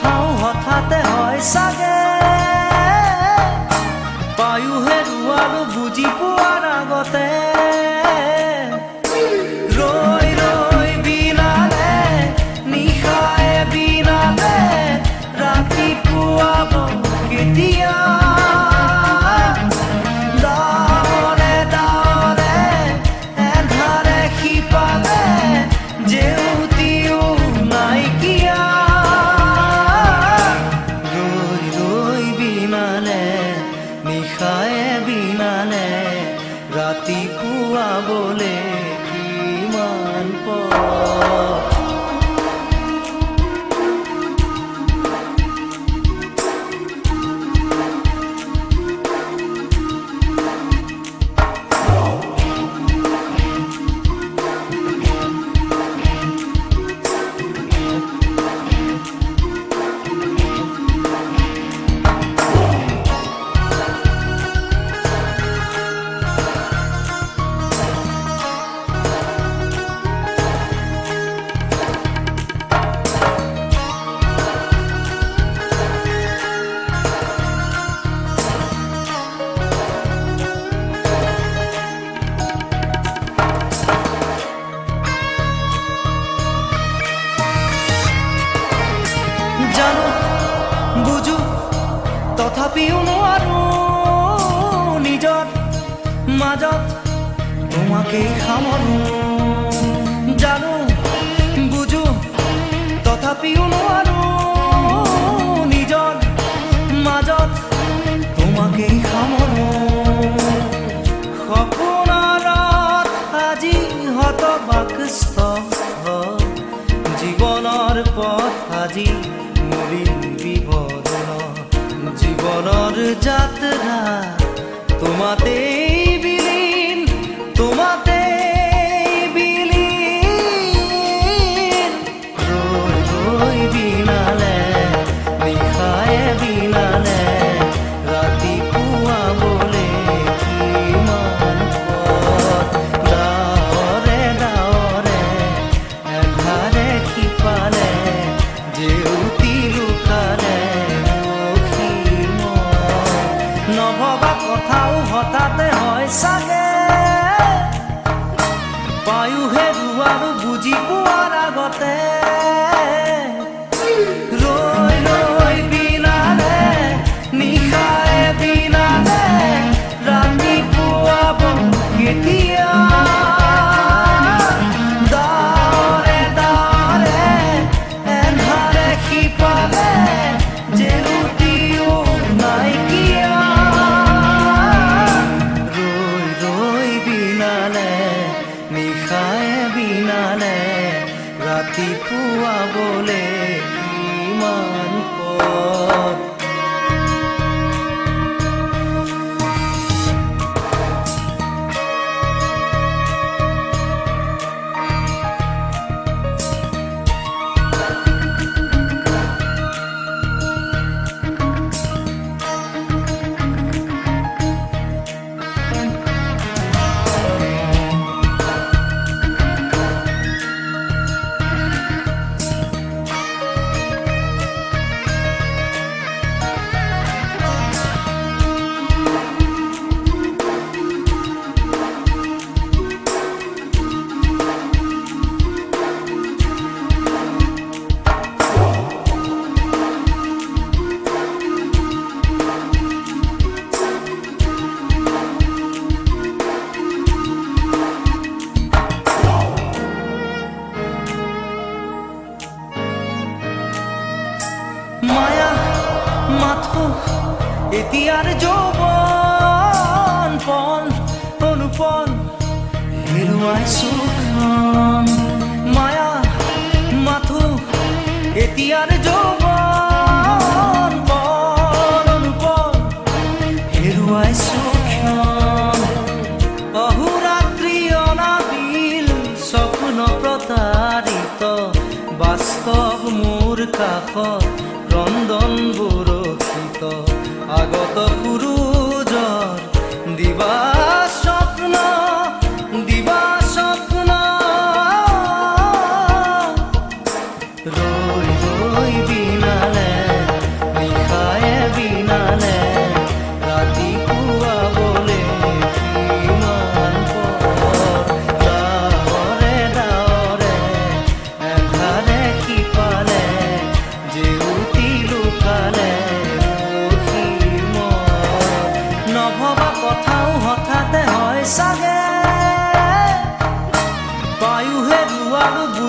কথাও হঠাতে হয় চাগে পায়ো হেৰুৱালো বুজি পোৱাৰ আগতে ৰৈ ৰৈ বিনালে নিশায়ে বিনালে ৰাতিপুৱাব কেতিয়া ৰাতিপুৱা বলে কিমান জানো বুঝো তথাপিও নোৱাৰো নিজৰ মাজত তোমাকেই সামৰো জানো বুঝো তথাপিও নোৱাৰো নিজৰ মাজত তোমাকেই সামৰো সপোনত আজি হতবাকস্থ জীৱনৰ পথ আজি জীবনৰ যাত্ৰা তোমাতেই বিলীন তোমাতেই বিলীন ৰৈ ৰৈ বিনালে নিশায়ে বিনালে ৰাতিপুৱা বলে কিমান পথ ডাৱৰে ডাৱৰে এধাৰে সিপালে জেউতি লুকালে নভবা কথাও হঠাতে হয় চাগে পায়ো হেৰুৱালো বুজি পোৱাৰ আগতে ৰৈ ৰৈ বিনালে নিশায়ে বিনালে ৰাতিপুৱাব কেতিয়া ডাৱৰে ডাৱৰে এন্ধাৰে সিপালে জেউতিও নাইকিয়া নিশায়ে বিনালে ৰাতিপুৱা বলে কিমান পথ মায়া মাথো এতিয়াৰ যৌৱন পণ অনুপণ হেৰুৱাইছো মায়া মাথো এতিয়াৰ যৌৱন পণ অনুপণ হেৰুৱাইছো অহোৰাত্ৰি অনাবিল স্বপ্ন প্ৰতাৰিত বাস্তৱ মোৰ কাষত ক্ৰন্দন বৰষিত আগত সূৰুজৰ দিবা স্বপ্ন ৰৈ ৰৈ বিনালে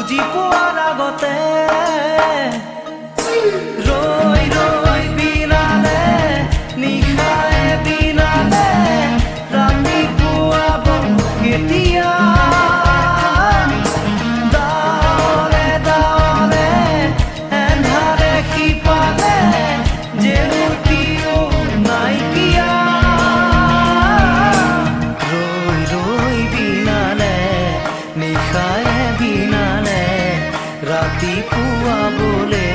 বুজি পোৱাৰ আগতে ৰৈ ৰৈ বিনালে নিশাই বিনালে ৰাতি পুৱাব কেতিয়া দাৱলে দাৱলে এন্ধাৰে সিপালে জেউতিও নাইকিয়া ৰৈ ৰৈ বিনালে নিশাই বিনালে ৰাতি পুৱাবলে